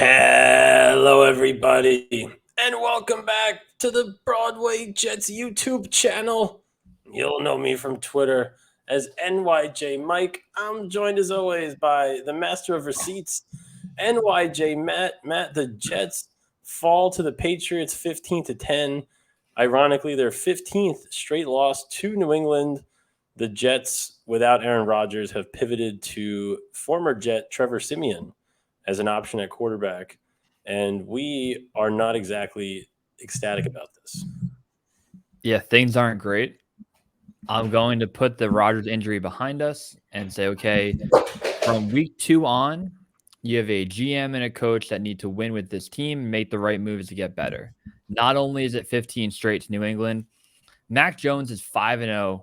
Hello, everybody, and welcome back to the Broadway Jets YouTube channel. You'll know me from Twitter as NYJ Mike. I'm joined as always by the master of receipts, NYJ Matt. Matt, the Jets fall to the Patriots 15-10. Ironically, their 15th straight loss to New England. The Jets, without Aaron Rodgers, have pivoted to former Jet Trevor Siemian as an option at quarterback. And we are not exactly ecstatic about this. Yeah, things aren't great. I'm going to put the Rodgers injury behind us and say, okay, from week 2 on, you have a GM and a coach that need to win with this team, make the right moves to get better. Not only is it 15 straight to New England, Mac Jones is 5-0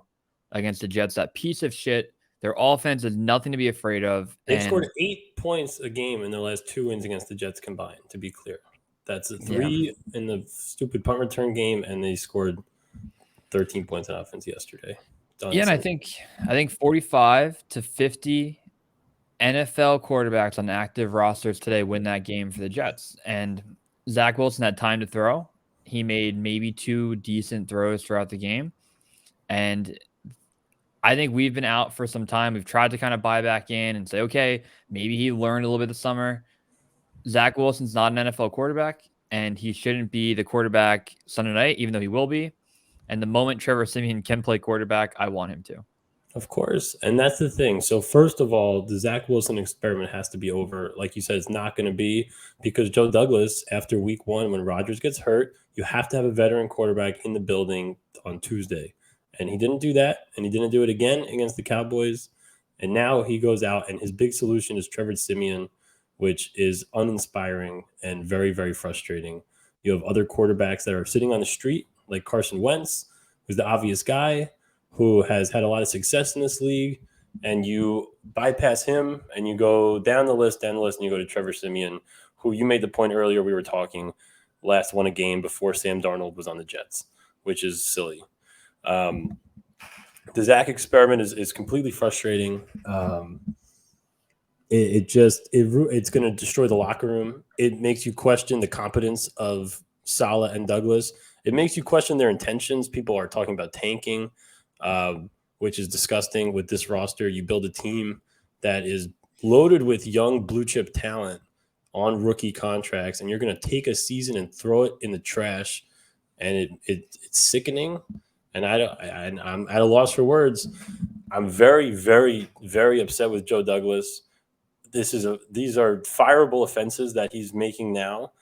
against the Jets. That piece of shit. Their offense is nothing to be afraid of. They've And scored 8 points a game in their last 2 wins against the Jets combined, to be clear. That's a 3 in the stupid punt return game, and they scored 13 points on offense yesterday. Yeah, and I think 45 to 50 NFL quarterbacks on active rosters today win that game for the Jets. And Zach Wilson had time to throw. He made maybe 2 decent throws throughout the game. And I think we've been out for some time. We've tried to kind of buy back in and say, okay, maybe he learned a little bit this summer. Zach Wilson's not an NFL quarterback, and he shouldn't be the quarterback Sunday night, even though he will be. And the moment Trevor Siemian can play quarterback, I want him to. Of course. And that's the thing. So, first of all, the Zach Wilson experiment has to be over. Like you said, it's not going to be because Joe Douglas, after week 1, when Rodgers gets hurt, you have to have a veteran quarterback in the building on Tuesday. And he didn't do that. And he didn't do it again against the Cowboys. And now he goes out, and his big solution is Trevor Siemian, which is uninspiring and very, very frustrating. You have other quarterbacks that are sitting on the street, like Carson Wentz, who's the obvious guy, who has had a lot of success in this league, and you bypass him and you go down the list, and you go to Trevor Siemian, who you made the point earlier we were talking, last won a game before Sam Darnold was on the Jets, which is silly. The Zach experiment is completely frustrating. It's going to destroy the locker room. It makes you question the competence of Saleh and Douglas. It makes you question their intentions. People are talking about tanking, which is disgusting. With this roster, you build a team that is loaded with young blue chip talent on rookie contracts, and you're going to take a season and throw it in the trash, and it's sickening. And I'm at a loss for words. I'm very, very, very upset with Joe Douglas. These are fireable offenses that he's making now.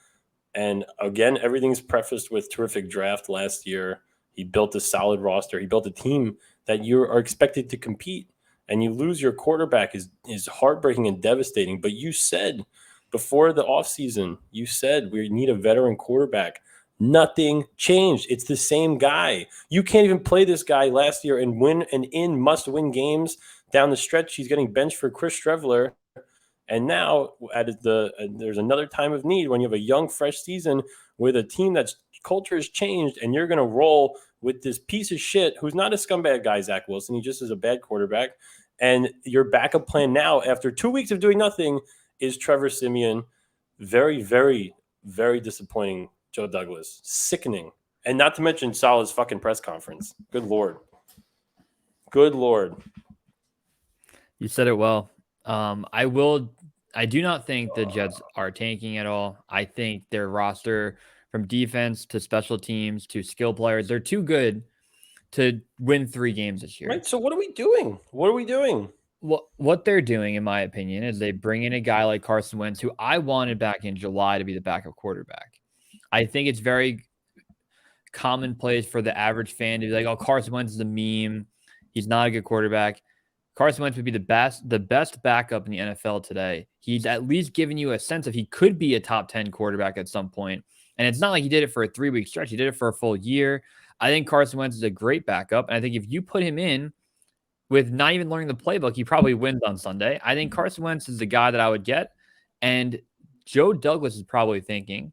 And again, everything's prefaced with terrific draft last year. He built a solid roster. He built a team that you are expected to compete. And you lose your quarterback is heartbreaking and devastating. But you said before the offseason, you said we need a veteran quarterback. Nothing changed. It's the same guy. You can't even play this guy last year and win and in must-win games down the stretch. He's getting benched for Chris Streveler. And now there's another time of need when you have a young, fresh season with a team that's culture has changed, and you're going to roll with this piece of shit who's not a scumbag guy, Zach Wilson. He just is a bad quarterback. And your backup plan now, after 2 weeks of doing nothing, is Trevor Siemian. Very, very, very disappointing, Joe Douglas. Sickening. And not to mention Saleh's fucking press conference. Good Lord. Good Lord. You said it well. I do not think the Jets are tanking at all. I think their roster, from defense to special teams to skill players, they're too good to win 3 games this year. Right. So what are we doing? What they're doing, in my opinion, is they bring in a guy like Carson Wentz, who I wanted back in July to be the backup quarterback. I think it's very commonplace for the average fan to be like, oh, Carson Wentz is a meme. He's not a good quarterback. Carson Wentz would be the best backup in the NFL today. He's at least given you a sense of he could be a top 10 quarterback at some point. And it's not like he did it for a 3-week stretch. He did it for a full year. I think Carson Wentz is a great backup. And I think if you put him in with not even learning the playbook, he probably wins on Sunday. I think Carson Wentz is the guy that I would get. And Joe Douglas is probably thinking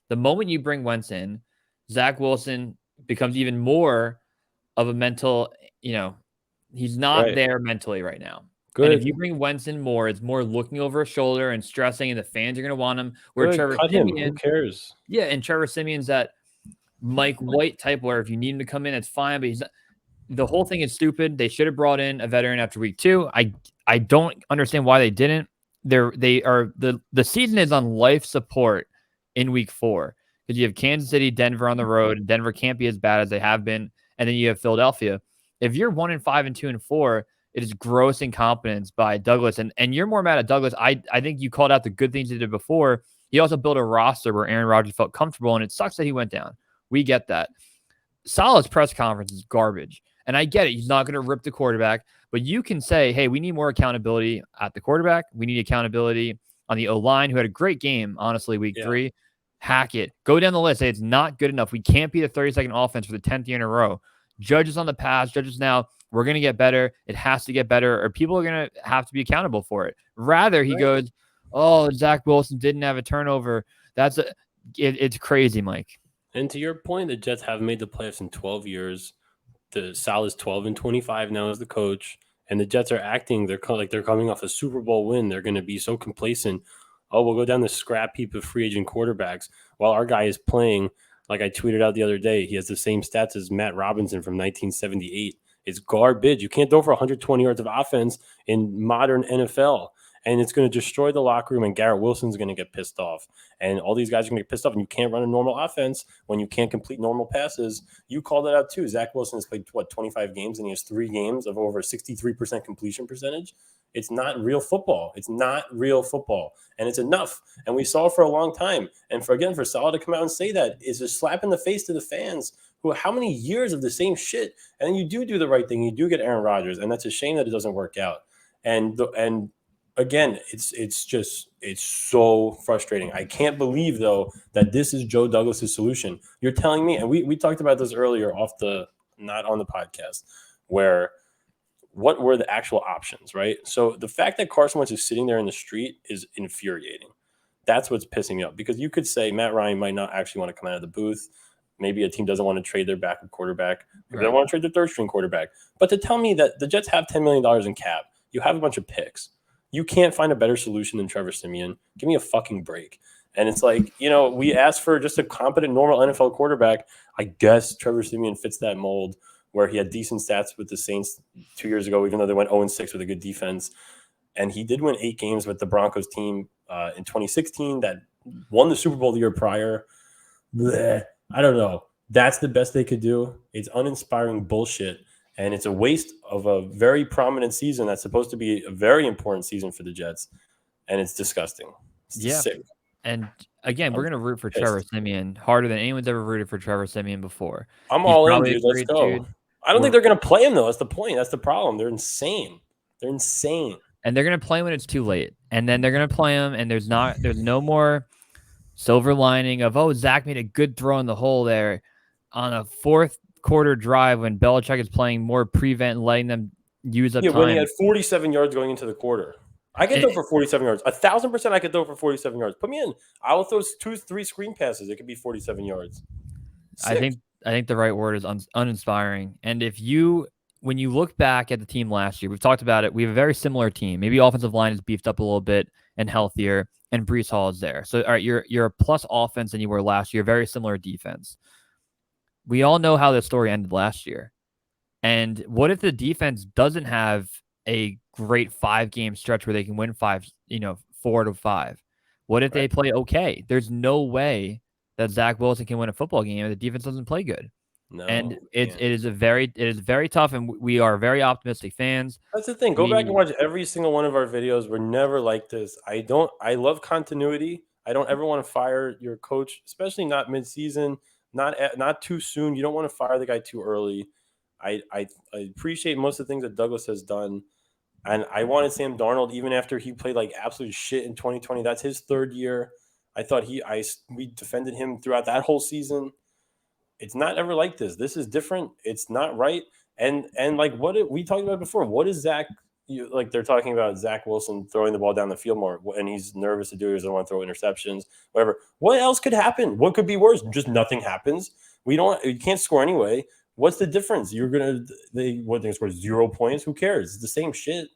the moment you bring Wentz in, Zach Wilson becomes even more of a mental, he's not there mentally right now. And if Good. you bring Wentz in more, it's more looking over his shoulder and stressing, and the fans are going to want him. Where Good. Trevor Cut him. Who Siemian, cares? yeah, and Trevor Siemian's that Mike White type where if you need him to come in, it's fine. But he's not, the whole thing is stupid. They should have brought in a veteran after week 2. I don't understand why they didn't. The season is on life support in week 4 because you have Kansas City, Denver on the road. Denver can't be as bad as they have been, and then you have Philadelphia. If you're 1-5 and 2-4, it is gross incompetence by Douglas, and you're more mad at Douglas. I think you called out the good things he did before. He also built a roster where Aaron Rodgers felt comfortable, and it sucks that he went down. We get that. Saleh's press conference is garbage. And I get it. He's not going to rip the quarterback, but you can say, hey, we need more accountability at the quarterback. We need accountability on the O-line, who had a great game, honestly, week 3. Hackett. Go down the list. Say it's not good enough. We can't be the 32nd offense for the 10th year in a row. Judges on the pass, judges now. We're going to get better. It has to get better, or people are going to have to be accountable for it. Rather, he goes, oh, Zach Wilson didn't have a turnover. It's crazy, Mike. And to your point, the Jets have made the playoffs in 12 years. The Sal is 12-25 now as the coach, and the Jets are acting. They're coming off a Super Bowl win. They're going to be so complacent. Oh, we'll go down the scrap heap of free agent quarterbacks while our guy is playing. Like I tweeted out the other day, he has the same stats as Matt Robinson from 1978. It's garbage. You can't throw for 120 yards of offense in modern NFL. And it's going to destroy the locker room, and Garrett Wilson's going to get pissed off. And all these guys are going to get pissed off, and you can't run a normal offense when you can't complete normal passes. You called it out too. Zach Wilson has played, 25 games, and he has 3 games of over 63% completion percentage. It's not real football. It's not real football, and it's enough. And we saw it for a long time. And for Saleh to come out and say that is a slap in the face to the fans who how many years of the same shit. And then you do the right thing. You do get Aaron Rodgers, and that's a shame that it doesn't work out. And again, it's so frustrating. I can't believe, though, that this is Joe Douglas's solution. You're telling me, and we talked about this earlier not on the podcast, where what were the actual options, right? So the fact that Carson Wentz is sitting there in the street is infuriating. That's what's pissing me off, because you could say Matt Ryan might not actually want to come out of the booth. Maybe a team doesn't want to trade their backup quarterback. Maybe they don't want to trade their third-string quarterback. But to tell me that the Jets have $10 million in cap, you have a bunch of picks, you can't find a better solution than Trevor Siemian. Give me a fucking break. And it's like, we asked for just a competent, normal NFL quarterback. I guess Trevor Siemian fits that mold, where he had decent stats with the Saints 2 years ago, even though they went 0-6 with a good defense. And he did win 8 games with the Broncos team in 2016 that won the Super Bowl the year prior. Blech. I don't know. That's the best they could do. It's uninspiring bullshit. And it's a waste of a very prominent season that's supposed to be a very important season for the Jets. And it's disgusting. It's sick. And again, we're going to root for Trevor Siemian harder than anyone's ever rooted for Trevor Siemian before. I'm all in, dude. Let's go. Dude. I don't think they're going to play him, though. That's the point. That's the problem. They're insane. And they're going to play when it's too late. And then they're going to play him, and there's no more silver lining of, oh, Zach made a good throw in the hole there on a fourth quarter drive when Belichick is playing more prevent and letting them use up time. When he had 47 yards going into the quarter. I could throw for 47 yards. 1,000% I could throw for 47 yards. Put me in. I will throw 2-3 screen passes. It could be 47 yards. Sick. I think the right word is uninspiring. And when you look back at the team last year, we've talked about it. We have a very similar team. Maybe offensive line is beefed up a little bit and healthier, and Breece Hall is there. So, all right, you're a plus offense than you were last year. Very similar defense. We all know how the story ended last year. And what if the defense doesn't have a great 5-game stretch where they can win 4-5? What if they play okay? There's no way that Zach Wilson can win a football game if the defense doesn't play good. No, and it is very tough, and we are very optimistic fans. That's the thing. Go back and watch every single one of our videos. We're never like this. I love continuity. I don't ever want to fire your coach, especially not mid-season, not too soon. You don't want to fire the guy too early. I appreciate most of the things that Douglas has done. And I wanted Sam Darnold even after he played like absolute shit in 2020. That's his 3rd year. I thought we defended him throughout that whole season. It's not ever like this. This is different. It's not right. And like what we talked about before, what is Zach? They're talking about Zach Wilson throwing the ball down the field more, and he's nervous to do it. He doesn't want to throw interceptions, whatever. What else could happen? What could be worse? Just nothing happens. You can't score anyway. What's the difference? They're going to score 0 points. Who cares? It's the same shit.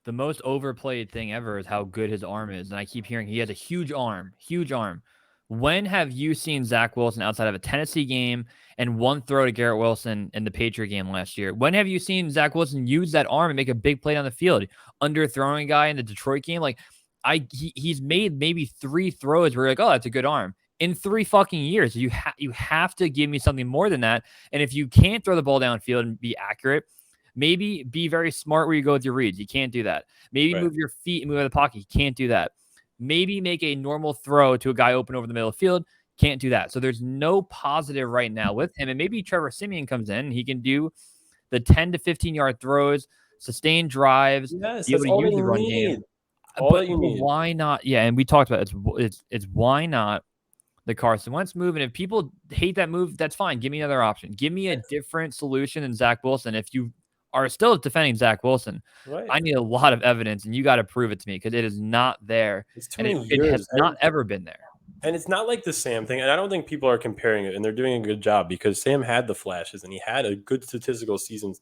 the most overplayed thing ever is how good his arm is. And I keep hearing he has a huge arm, huge arm. When have you seen Zach Wilson outside of a Tennessee game and one throw to Garrett Wilson in the Patriot game last year? When have you seen Zach Wilson use that arm and make a big play on the field? Underthrowing a guy in the Detroit game? Like, he's made maybe 3 throws where you're like, oh, that's a good arm. In 3 fucking years, you have to give me something more than that. And if you can't throw the ball downfield and be accurate, maybe be very smart where you go with your reads. You can't do that. Maybe move your feet and move out of the pocket. You can't do that. Maybe make a normal throw to a guy open over the middle of the field. Can't do that. So there's no positive right now with him. And maybe Trevor Siemian comes in and he can do the 10 to 15-yard throws, sustain drives, Yes, be able that's to all use that the you run need. game. All that you need. Why not? Yeah, and we talked about it's why not the Carson Wentz move. And if people hate that move, that's fine. Give me another option. Give me a different solution than Zach Wilson. If you are still defending Zach Wilson, Right. I need a lot of evidence, and you got to prove it to me because it is not there. It's too And many it has years. not ever been there. And it's not like the Sam thing. And I don't think people are comparing it, and they're doing a good job because Sam had the flashes and he had a good statistical season,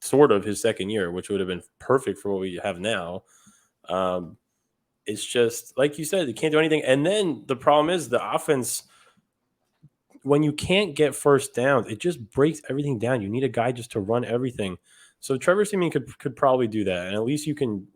sort of his second year, which would have been perfect for what we have now. It's just like you said, you can't do anything. And then the problem is the offense, when you can't get first downs, it just breaks everything down. You need a guy just to run everything. So Trevor Siemian could probably do that, and at least you can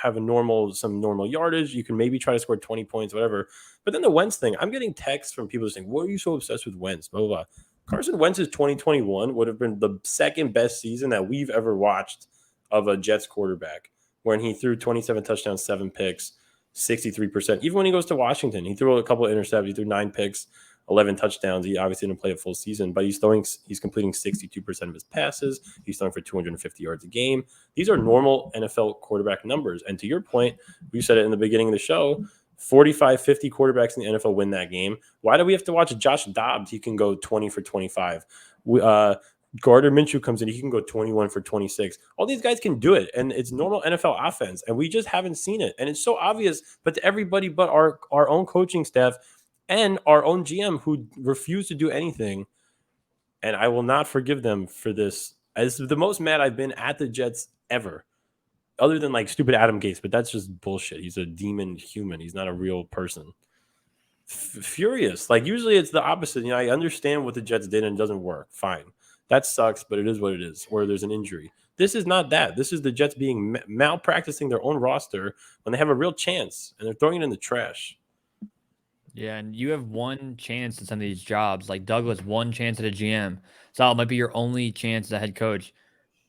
have some normal yardage. You can maybe try to score 20 points, whatever. But then the Wentz thing, I'm getting texts from people saying, "What are you so obsessed with Wentz?" Blah blah blah. Carson Wentz's 2021 would have been the second best season that we've ever watched of a Jets quarterback, when he threw 27 touchdowns, 7 picks, 63%. Even when he goes to Washington, he threw a couple of interceptions. He threw 9 picks, 11 touchdowns. He obviously didn't play a full season, but he's completing 62% of his passes. He's throwing for 250 yards a game. These are normal NFL quarterback numbers. And to your point, we said it in the beginning of the show, 45, 50 quarterbacks in the NFL win that game. Why do we have to watch Josh Dobbs? He can go 20 for 25. Gardner Minshew comes in, he can go 21 for 26. All these guys can do it, and it's normal NFL offense, and we just haven't seen it. And it's so obvious, but to everybody but our own coaching staff and our own GM, who refused to do anything. And I will not forgive them for this. This is the most mad I've been at the Jets ever, other than like stupid Adam Gase, but that's just bullshit. He's a demon human. He's not a real person. Furious. Like, usually it's the opposite. You know, I understand what the Jets did and it doesn't work. Fine. That sucks, but it is what it is, or there's an injury. This is not that. This is the Jets being malpracticing their own roster when they have a real chance, and they're throwing it in the trash. Yeah, and you have one chance at some of these jobs. Like Douglas, one chance at a GM. Sal, it might be your only chance as a head coach.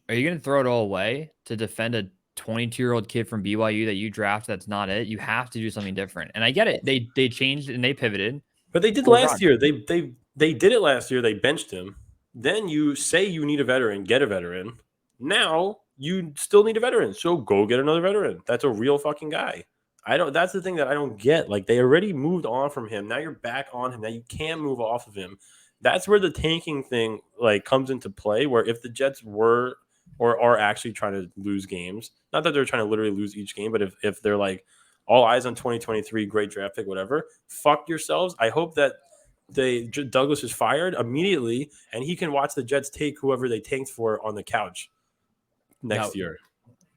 Are you going to throw it all away to defend a 22-year-old kid from BYU that you draft? That's not it. You have to do something different. And I get it. They changed and they pivoted. But they did last year. They did it last year. They benched him. Then you say you need a veteran, get a veteran. Now you still need a veteran, so go get another veteran. That's a real fucking guy. That's the thing that I don't get. Like, they already moved on from him. Now you're back on him. Now you can't move off of him. That's where the tanking thing like comes into play. Where if the Jets were or are actually trying to lose games, not that they're trying to literally lose each game, but if they're like all eyes on 2023, great draft pick, whatever, fuck yourselves. I hope that Douglas is fired immediately, and he can watch the Jets take whoever they tanked for on the couch next year.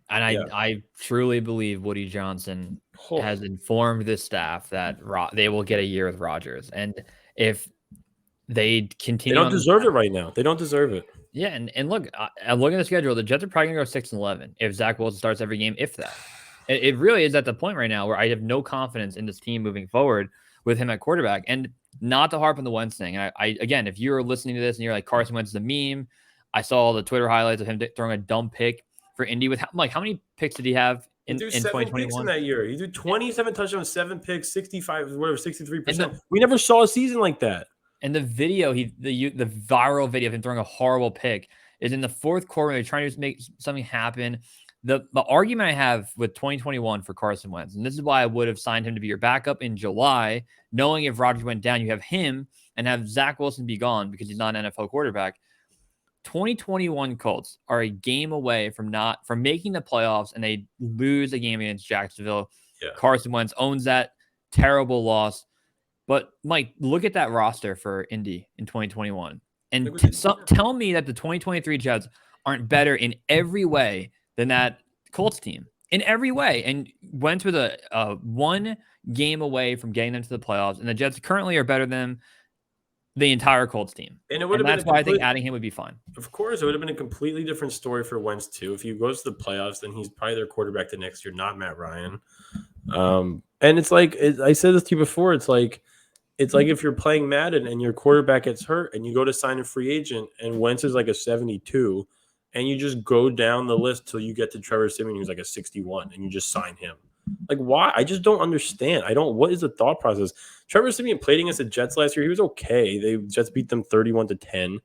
And I truly believe Woody Johnson has informed the staff that they will get a year with Rodgers. And if they continue, they don't deserve it right now. They don't deserve it. Yeah, and look, I'm looking at the schedule. The Jets are probably going to go 6-11 if Zach Wilson starts every game, if that. It really is at the point right now where I have no confidence in this team moving forward with him at quarterback. And not to harp on the Wentz thing. I again, if you're listening to this and you're like, Carson Wentz is a meme, I saw all the Twitter highlights of him throwing a dumb pick for Indy. With how many picks did he have in 2021? In that year, he threw 27 touchdowns, 7 picks, 65, whatever, 63%. We never saw a season like that. And the video, the viral video of him throwing a horrible pick is in the fourth quarter. They're trying to make something happen. The argument I have with 2021 for Carson Wentz, and this is why I would have signed him to be your backup in July, knowing if Rodgers went down, you have him and have Zach Wilson be gone because he's not an NFL quarterback. 2021 Colts are a game away from making the playoffs, and they lose a game against Jacksonville. Yeah. Carson Wentz owns that terrible loss. But Mike, look at that roster for Indy in 2021, and tell me that the 2023 Jets aren't better in every way than that Colts team. in every way, and Wentz was a one game away from getting them to the playoffs, and the Jets currently are better than the entire Colts team. And it would And have been that's a why I think complete. adding him would be fine. Of course, it would have been a completely different story for Wentz too. If he goes to the playoffs, then he's probably their quarterback the next year, not Matt Ryan. And it's like I said this to you before. It's like if you're playing Madden and your quarterback gets hurt and you go to sign a free agent and Wentz is like a 72 and you just go down the list till you get to Trevor Siemian who's like a 61 and you just sign him. Like why? I just don't understand. What is the thought process? Trevor Siemian played against the Jets last year. He was okay. They just beat them 31-10.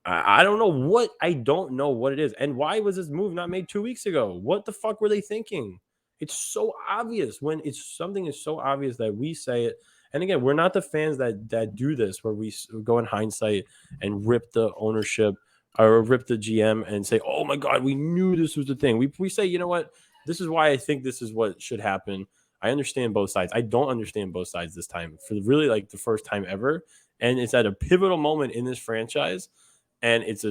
I don't know what it is. And why was this move not made 2 weeks ago? What the fuck were they thinking? It's so obvious when it's something is so obvious that we say it. And again, we're not the fans that do this where we go in hindsight and rip the ownership or rip the GM and say, "Oh my God, we knew this was the thing." We say, you know what? This is why I think this is what should happen. I understand both sides. I don't understand both sides this time for really like the first time ever. And it's at a pivotal moment in this franchise and it's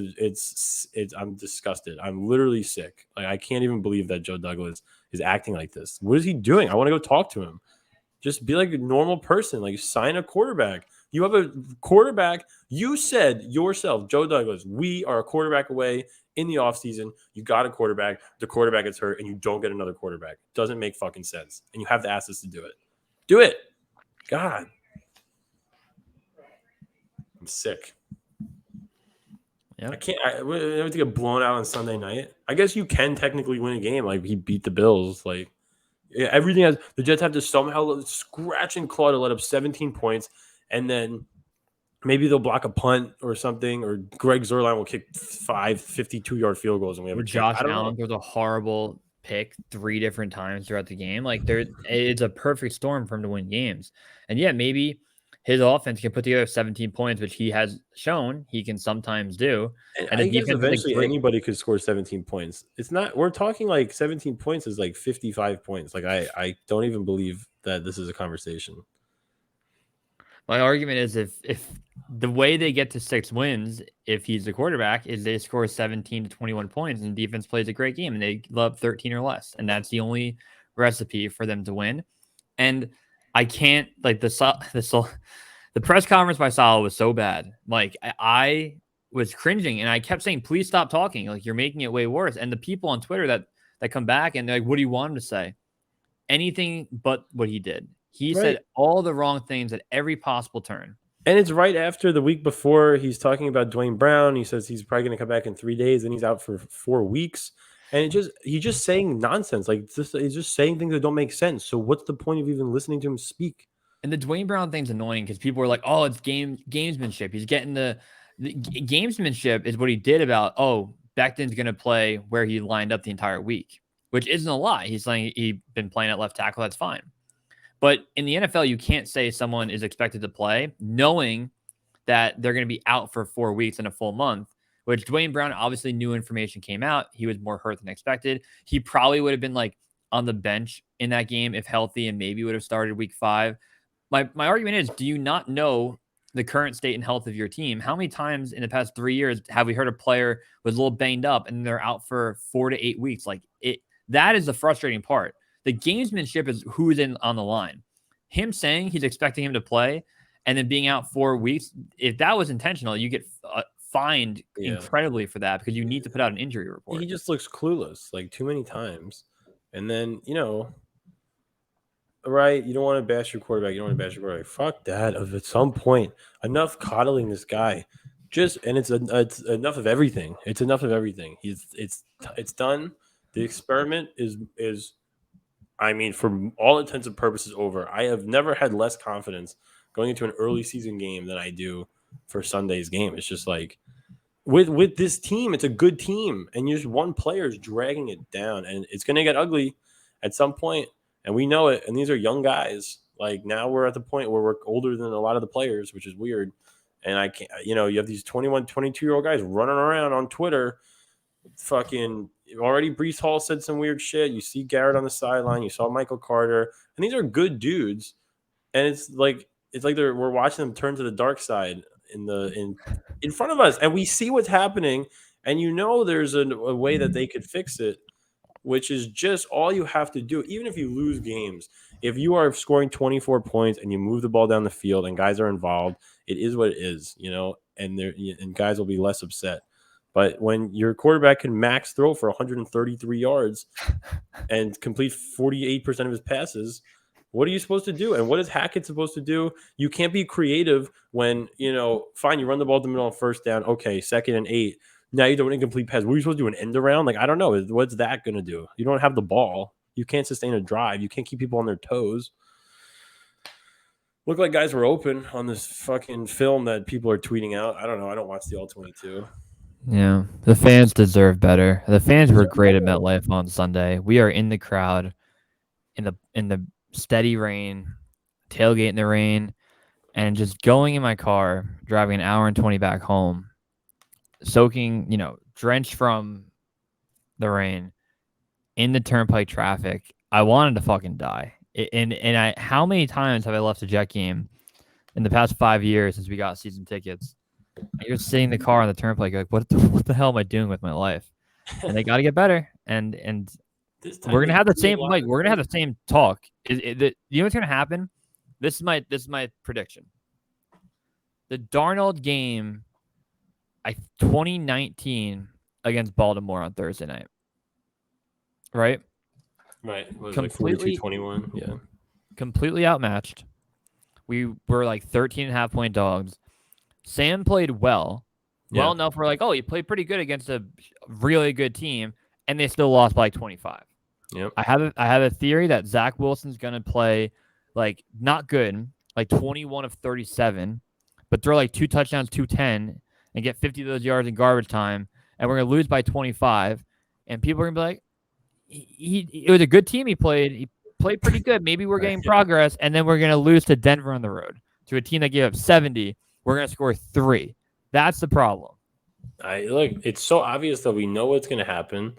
I'm disgusted. I'm literally sick. Like I can't even believe that Joe Douglas is acting like this. What is he doing? I want to go talk to him. Just be like a normal person. Like sign a quarterback. You have a quarterback. You said yourself, Joe Douglas, we are a quarterback away in the offseason. You got a quarterback. The quarterback gets hurt and you don't get another quarterback. Doesn't make fucking sense. And you have the assets to do it. Do it. God. I'm sick. Yep. I can't. I have to get blown out on Sunday night. I guess you can technically win a game. Like he beat the Bills. Like yeah, everything has the Jets have to somehow scratch and claw to let up 17 points, and then maybe they'll block a punt or something, or Greg Zuerlein will kick 52-yard field goals, and we have Where a chance. Josh I don't know. Allen throws a horrible pick 3 different times throughout the game. Like it's a perfect storm for him to win games. And yeah, maybe his offense can put together 17 points, which he has shown he can sometimes do. And And the I guess defense is a eventually great. anybody could score 17 points. It's not. We're talking like 17 points is like 55 points. Like I don't even believe that this is a conversation. My argument is if the way they get to 6 wins, if he's the quarterback, is they score 17 to 21 points and defense plays a great game and they love 13 or less. And that's the only recipe for them to win. And I can't like the press conference by Salah was so bad. Like I was cringing and I kept saying, please stop talking. Like you're making it way worse. And the people on Twitter that come back and they're like, what do you want him to say? Anything but what he did. He Right. said all the wrong things at every possible turn. And it's right after the week before he's talking about Dwayne Brown. He says he's probably going to come back in 3 days, and he's out for 4 weeks. And he's just saying nonsense. Like he's just saying things that don't make sense. So what's the point of even listening to him speak? And the Dwayne Brown thing's annoying because people are like, "Oh, it's gamesmanship." He's getting the gamesmanship is what he did about. Oh, Becton's going to play where he lined up the entire week, which isn't a lie. He's saying he's been playing at left tackle. That's fine. But in the NFL, you can't say someone is expected to play knowing that they're going to be out for 4 weeks in a full month. Which Dwayne Brown obviously new information came out. He was more hurt than expected. He probably would have been like on the bench in that game if healthy, and maybe would have started week 5. My argument is, do you not know the current state and health of your team? How many times in the past 3 years have we heard a player was a little banged up and they're out for 4 to 8 weeks? Like that is the frustrating part. The gamesmanship is who's in on the line. Him saying he's expecting him to play and then being out 4 weeks, if that was intentional, you get fined incredibly for that because you need to put out an injury report. He just looks clueless like too many times. And then, right, you don't want to bash your quarterback. You don't want to bash your quarterback. Fuck that. At some point, enough coddling this guy. It's enough of everything. It's enough of everything. It's done. The experiment is I mean, for all intents and purposes, over. I have never had less confidence going into an early season game than I do for Sunday's game. It's just like with this team, it's a good team, and just one player is dragging it down, and it's going to get ugly at some point, and we know it. And these are young guys. Like now, we're at the point where we're older than a lot of the players, which is weird. And I can't, you have these 21, 22-year-old guys running around on Twitter fucking already Brees Hall said some weird shit. You see Garrett on the sideline. You saw Michael Carter, and these are good dudes. And it's like we're watching them turn to the dark side in front of us, and we see what's happening. And there's a way that they could fix it. which is just all you have to do. Even if you lose games, if you are scoring 24 points and you move the ball down the field and guys are involved, it is what it is, and guys will be less upset. But when your quarterback can max throw for 133 yards and complete 48% of his passes, what are you supposed to do? And what is Hackett supposed to do? You can't be creative when, fine, you run the ball to the middle on first down. Okay, 2nd and 8. Now you do an incomplete pass. What are you supposed to do? An end around? Like, I don't know. What's that going to do? You don't have the ball. You can't sustain a drive. You can't keep people on their toes. Looked like guys were open on this fucking film that people are tweeting out. I don't know. I don't watch the All-22. Yeah, the fans deserve better. The fans were great at MetLife on Sunday. We are in the crowd, in the steady rain, tailgate in the rain, and just going in my car, driving an hour and 20 back home, soaking, drenched from the rain, in the turnpike traffic. I wanted to fucking die. How many times have I left a Jet game in the past 5 years since we got season tickets? You're sitting in the car on the turnpike, like, what the hell am I doing with my life? And they got to get better. And we're gonna have the same, Mike. We're gonna have the same talk. You know what's gonna happen? This is my prediction. The Darnold game, 2019 against Baltimore on Thursday night, right? Right. It was completely, like 42-21. Yeah. Completely outmatched. We were like 13.5 point dogs. Sam played well enough. We're like, oh, he played pretty good against a really good team, and they still lost by like 25. Yep. I have a theory that Zach Wilson's gonna play like not good, like 21 of 37, but throw like 2 touchdowns, 210, and get 50 of those yards in garbage time, and we're gonna lose by 25, and people are gonna be like, it was a good team he played pretty good. Maybe we're getting progress, and then we're gonna lose to Denver on the road to a team that gave up 70. We're gonna score 3. That's the problem. It's so obvious that we know what's gonna happen.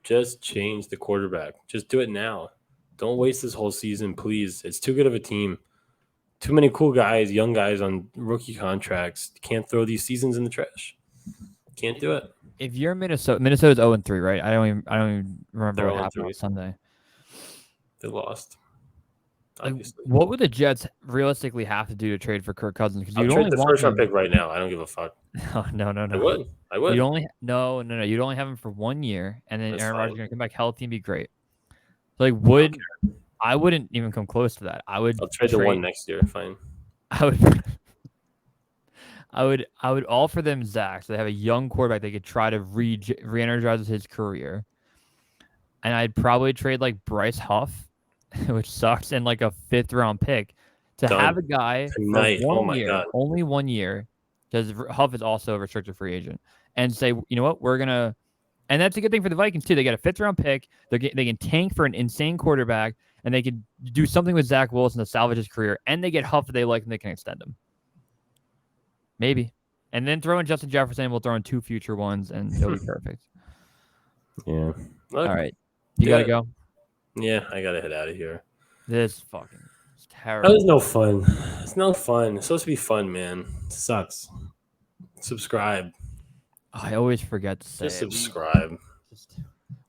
Just change the quarterback. Just do it now. Don't waste this whole season, please. It's too good of a team. Too many cool guys, young guys on rookie contracts. Can't throw these seasons in the trash. Can't do it. If you're Minnesota's 0-3, right? I don't even remember what happened on Sunday. They lost. Obviously. What would the Jets realistically have to do to trade for Kirk Cousins? Because I'll trade the first round pick right now. I don't give a fuck. No. I would. You'd only You'd only have him for 1 year, and then Aaron Rodgers is gonna come back healthy and be great. So I wouldn't even come close to that. I'll trade the one next year. Fine. I would offer them Zach, so they have a young quarterback they could try to re-energize his career. And I'd probably trade like Bryce Huff, which sucks, and like a 5th round pick to have a guy tonight. For 1 year, only 1 year, because Huff is also a restricted free agent, and say, you know what, we're gonna, and that's a good thing for the Vikings too. They get a 5th round pick. They can tank for an insane quarterback, and they can do something with Zach Wilson to salvage his career, and they get Huff that they like, and they can extend him. Maybe. And then throw in Justin Jefferson. We'll throw in 2 future ones, and it'll be perfect. Yeah. All right. You got to go? Yeah, I got to head out of here. This fucking is terrible. That was no fun. It's no fun. It's supposed to be fun, man. It sucks. Subscribe. I always forget to say subscribe.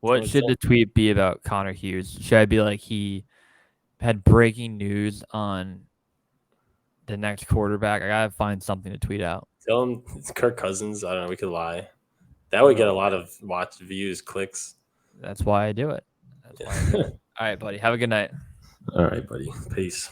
What should the tweet be about Connor Hughes? Should I be like, he had breaking news on the next quarterback? I gotta find something to tweet out. Tell him it's Kirk Cousins. I don't know. We could lie. That would get a lot of watch, views, clicks. That's why I do it. All right, buddy. Have a good night. All right, buddy. Peace.